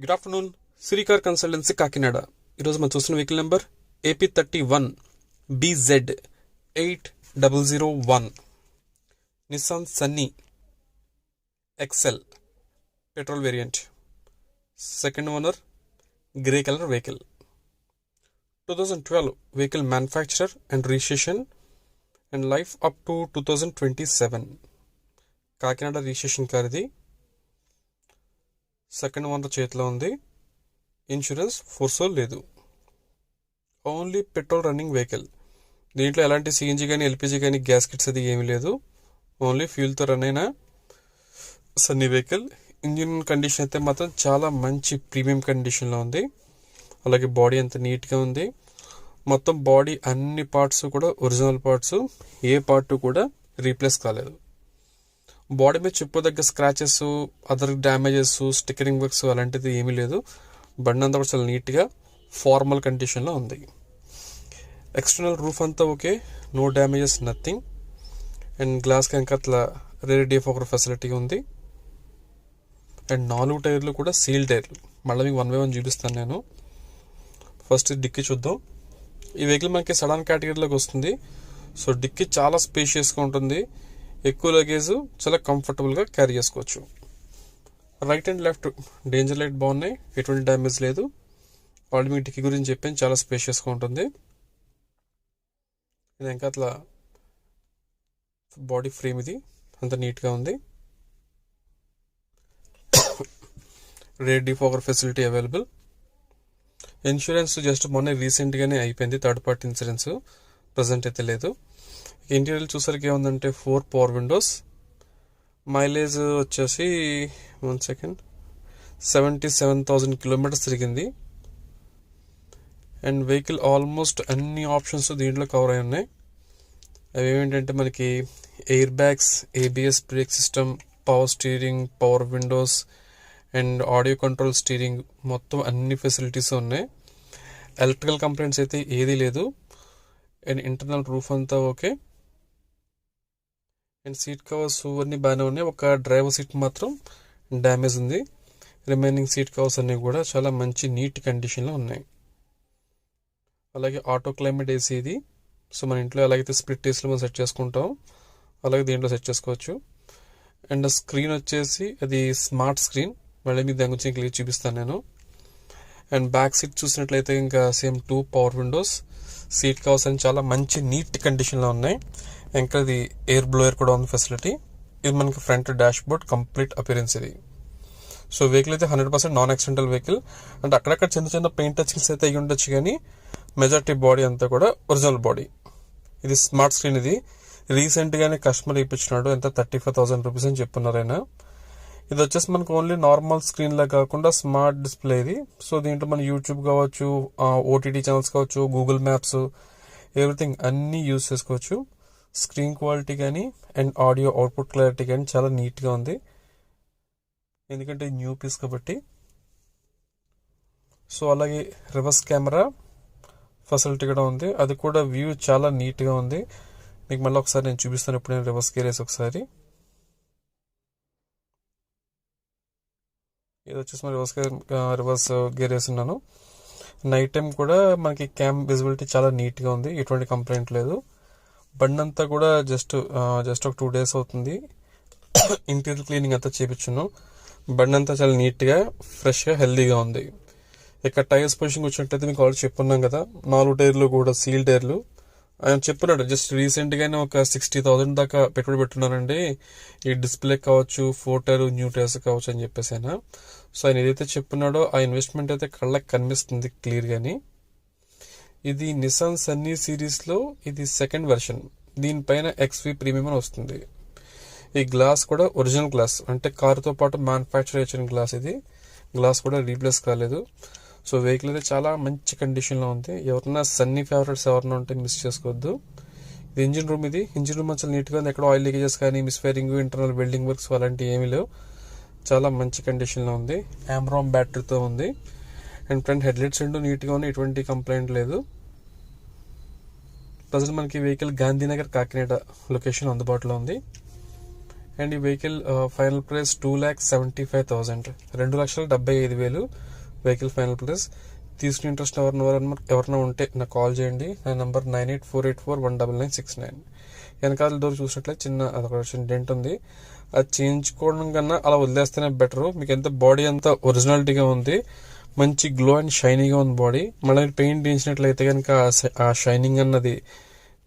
Good afternoon. Srikar consultancy Kakinada. ఈరోజు మనం చూస్తున్న vehicle number AP31 BZ 8001 Nissan Sunny XL petrol variant, second owner, grey colour vehicle. 2012 vehicle manufacturer and registration and life up to 2027. Kakinada registration car ఇది. Second owner చేతిలో ఉంది. Insurance ఫోర్సోల్ లేదు. Only petrol running vehicle. దీంట్లో ఎలాంటి CNG కానీ LPG కానీ gas kits అది ఏమీ లేదు. ఓన్లీ ఫ్యూల్తో రన్ అయిన సన్నీ వెహికల్. ఇంజిన్ కండిషన్ అయితే మాత్రం చాలా మంచి ప్రీమియం కండిషన్లో ఉంది. అలాగే బాడీ అంత నీట్గా ఉంది. మొత్తం బాడీ అన్ని పార్ట్స్ కూడా ఒరిజినల్ పార్ట్స్, ఏ పార్ట్ కూడా రీప్లేస్ కాలేదు. బాడీ మీద చెప్పుదగ్గ scratches, other damages, stickering works అలాంటిది ఏమీ లేదు. బండి అంతా కూడా చాలా నీట్గా ఫార్మల్ కండిషన్లో ఉంది. ఎక్స్టర్నల్ రూఫ్ అంతా okay, no damages, nothing. And glass వెనకాల రేర్ డిఫాగర్ ఫెసిలిటీ ఉంది. అండ్ 4 టైర్లు కూడా సీల్ టైర్లు. మళ్ళీ మీకు 1 by 1 చూపిస్తాను నేను. ఫస్ట్ డిక్కీ చూద్దాం. ఈ వెహికల్ మనకి సడాన్ కేటగిరీలోకి వస్తుంది. సో డిక్కీ చాలా స్పేషియస్గా ఉంటుంది. ఎక్కువ లగేజ్ చాలా కంఫర్టబుల్గా క్యారీ చేసుకోవచ్చు. Right and left danger light బాగున్నాయి, ఎటువంటి డ్యామేజ్ లేదు. ఆల్రెడీ మీకు డిక్కీ గురించి చెప్పాను, చాలా స్పేషియస్గా ఉంటుంది. ఇది ఇంకా అట్లా బాడీ ఫ్రేమ్ ఇది అంత నీట్గా ఉంది. Rare defogger facility available. Insurance just మొన్న రీసెంట్గానే అయిపోయింది, థర్డ్ పార్టీ ఇన్సూరెన్స్. ప్రజెంట్ అయితే లేదు. ఇంటీరియర్ చూసరికి ఏముందంటే 4 పవర్ విండోస్. మైలేజ్ వచ్చేసి 77,000 కిలోమీటర్స్ తిరిగింది. అండ్ వెహికల్ ఆల్మోస్ట్ అన్ని ఆప్షన్స్ దీంట్లో కవర్ అయి ఉన్నాయి. అవి ఏమిటంటే మనకి air bags, ABS break system, power steering, power Windows and audio control steering, మొత్తం అన్ని ఫెసిలిటీస్ ఉన్నాయి. ఎలక్ట్రికల్ కంప్లైంట్స్ అయితే ఏదీ లేదు. అండ్ ఇంటర్నల్ రూఫ్ అంతా ఓకే. అండ్ సీట్ కవర్స్ అన్నీ బాగానే ఉన్నాయి. ఒక డ్రైవర్ సీట్ మాత్రం డ్యామేజ్ ఉంది. రిమైనింగ్ సీట్ కవర్స్ అన్నీ కూడా చాలా మంచి నీట్ కండిషన్లో ఉన్నాయి. అలాగే ఆటో క్లైమేట్ AC ఇది. సో మన ఇంట్లో ఎలాగైతే స్ప్లిట్ ఏసీలో మనం సెట్ చేసుకుంటాం అలాగే దీంట్లో సెట్ చేసుకోవచ్చు. అండ్ స్క్రీన్ వచ్చేసి అది స్మార్ట్ స్క్రీన్. మళ్ళీ మీకు దాని గురించి క్లియర్ చూపిస్తాను నేను. అండ్ బ్యాక్ సీట్ చూసినట్లయితే ఇంకా same 2 power Windows. Seat covers అని చాలా మంచి నీట్ కండిషన్లో ఉన్నాయి. ఇంకా ఇది ఎయిర్ బ్లోయర్ కూడా ఉంది ఫెసిలిటీ. ఇది మనకి front dash board complete appearance ఇది. సో వెహికల్ అయితే 100% నాన్ యాక్సిడెంటల్ వెహికల్. అంటే అక్కడక్కడ చిన్న చిన్న పెయింట్ టచింగ్స్ అయితే అయ్యి ఉండొచ్చు, కానీ మెజారిటీ బాడీ అంతా కూడా ఒరిజినల్ బాడీ. ఇది స్మార్ట్ స్క్రీన్. ఇది రీసెంట్గానే కస్టమర్ ఇప్పించినాడు. ఎంత 35,000 రూపీస్ అని చెప్పున్నారు ఆయన. ఇది వచ్చేసి మనకు ఓన్లీ నార్మల్ స్క్రీన్ లా కాకుండా స్మార్ట్ డిస్ప్లే ఇది. సో దీంట్లో మన యూట్యూబ్ కావచ్చు, OTT ఛానల్స్ కావచ్చు, గూగుల్ మ్యాప్స్, ఎవ్రీథింగ్ అన్నీ యూజ్ చేసుకోవచ్చు. స్క్రీన్ క్వాలిటీ కానీ అండ్ ఆడియో అవుట్పుట్ క్లారిటీ కానీ చాలా నీట్గా ఉంది, ఎందుకంటే న్యూ పీస్ కాబట్టి. సో అలాగే రివర్స్ కెమెరా ఫెసిలిటీ కూడా ఉంది. అది కూడా వ్యూ చాలా నీట్గా ఉంది. మీకు మళ్ళీ ఒకసారి నేను చూపిస్తాను. ఇప్పుడు నేను రివర్స్ గేర్ వేసి ఒకసారి. ఇది వచ్చేసి మరి రివర్స్ గేర్ వేస్తున్నాను. నైట్ టైం కూడా మనకి క్యామ్ విజిబిలిటీ చాలా నీట్గా ఉంది, ఎటువంటి కంప్లైంట్ లేదు. బండి అంతా కూడా జస్ట్ ఒక 2 days అవుతుంది. ఇంటీరియర్ క్లీనింగ్ అంతా చేయించున్నాం. బండి అంతా చాలా నీట్గా, ఫ్రెష్గా, హెల్దీగా ఉంది. ఇక్కడ టైర్స్ పొజిషన్ వచ్చినట్లయితే మీకు ఆల్రెడీ చెప్పున్నాం కదా, 4 టైర్లు కూడా సీల్ టైర్లు. ఆయన చెప్పున్నాడు జస్ట్ రీసెంట్గానే ఒక 60,000 దాకా పెట్టుబడి పెట్టున్నారండి, ఈ డిస్ప్లే కావచ్చు, 4 టైర్ న్యూ టైర్స్ కావచ్చు అని చెప్పేసి ఆయన. సో ఆయన ఏదైతే చెప్పున్నాడో ఆ ఇన్వెస్ట్మెంట్ అయితే కళ్ళకి కనిపిస్తుంది క్లియర్గాని. ఇది నిసాన్ సన్నీ సిరీస్లో ఇది సెకండ్ వెర్షన్. దీనిపైన XV ప్రీమియం అని వస్తుంది. ఈ గ్లాస్ కూడా ఒరిజినల్ గ్లాస్, అంటే కారుతో పాటు మ్యానుఫ్యాక్చర్ చేసిన గ్లాస్. ఇది గ్లాస్ కూడా రీప్లేస్ కాలేదు. సో వెహికల్ అయితే చాలా మంచి కండిషన్లో ఉంది. ఎవరన్నా సన్నీ ఫేవరెట్స్ ఎవరన్నా ఉంటే మిస్ చేసుకోవద్దు. ఇది ఇంజిన్ రూమ్. ఇది ఇంజిన్ రూమ్ చాలా నీట్గా ఉంది. ఎక్కడ ఆయిల్ లీకేజెస్ కానీ, మిస్ఫైరింగ్, ఇంటర్నల్ వెల్డింగ్ వర్క్స్ అలాంటివి ఏమీ లేవు. చాలా మంచి కండిషన్లో ఉంది. ఆమ్రామ్ బ్యాటరీతో ఉంది. అండ్ ఫ్రంట్ హెడ్లైట్స్ రెండు నీట్గా ఉన్నాయి, ఎటువంటి కంప్లైంట్ లేదు. ప్రజెంట్ మనకి వెహికల్ గాంధీనగర్ కాకినాడ లొకేషన్ అందుబాటులో ఉంది. అండ్ ఈ vehicle final price 2,75,000, 2,75,000 vehicle final price. తీసుకుని ఇంట్రెస్ట్ ఎవరైనా ఉంటే నాకు కాల్ చేయండి. నా నంబర్ 9848419969. వెనకాల డోర్ చూసినట్లయితే చిన్న అదొక డెంట్ ఉంది, అది చేయించుకోవడం కన్నా అలా వదిలేస్తేనే బెటరు. మీకు ఎంత బాడీ అంతా ఒరిజినాలిటీగా ఉంది, మంచి గ్లో అండ్ షైనీగా ఉంది బాడీ. మళ్ళీ మీరు పెయింట్ వేయించినట్లయితే కనుక ఆ షైనింగ్ అన్నది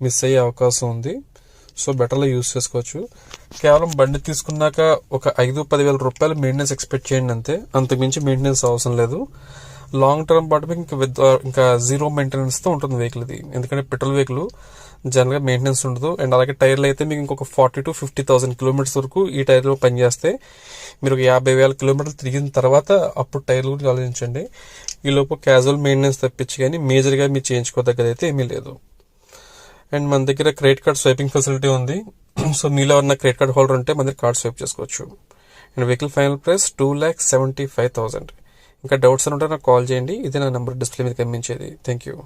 మిస్ అయ్యే అవకాశం ఉంది. సో బెటర్లో యూస్ చేసుకోవచ్చు. కేవలం బండి తీసుకున్నాక ఒక 5-10 వేల రూపాయలు మెయింటెనెన్స్ ఎక్స్పెక్ట్ చేయండి అంతే, అంతకుమించి మెయింటెనెన్స్ అవసరం లేదు. లాంగ్ టర్మ్ పాటు ఇంకా జీరో మెయింటెనెన్స్తో ఉంటుంది వెహికల్ ఇది. ఎందుకంటే పెట్రోల్ వెహికల్ జనరల్గా మెయింటెనెన్స్ ఉండదు. అండ్ అలాగే టైర్లు అయితే మీకు ఇంకొక 40,000-50,000 కిలోమీటర్స్ వరకు ఈ టైర్లో పనిచేస్తే మీరు ఒక 50,000 కిలోమీటర్లు తిరిగిన తర్వాత అప్పుడు టైర్లు గురించి ఆలోచించండి. ఈ లోపు క్యాజువల్ మెయింటెనెన్స్ తప్పించి కానీ మేజర్గా మీరు చేయించుకోదగ్గర అయితే ఏమీ లేదు. అండ్ మన దగ్గర క్రెడిట్ కార్డ్ స్వైపింగ్ ఫెసిలిటీ ఉంది. సో మీలో ఎవరన్నా క్రెడిట్ కార్డ్ హోల్డర్ ఉంటే మన దగ్గర కార్డ్ స్వైప్ చేసుకోవచ్చు. And vehicle final price 2,75,000. ఇంకా డౌట్స్ ఉంటే నాకు కాల్ చేయండి. ఇదే నా నెంబర్ డిస్ప్లే మీద కనిపించేది. Thank you.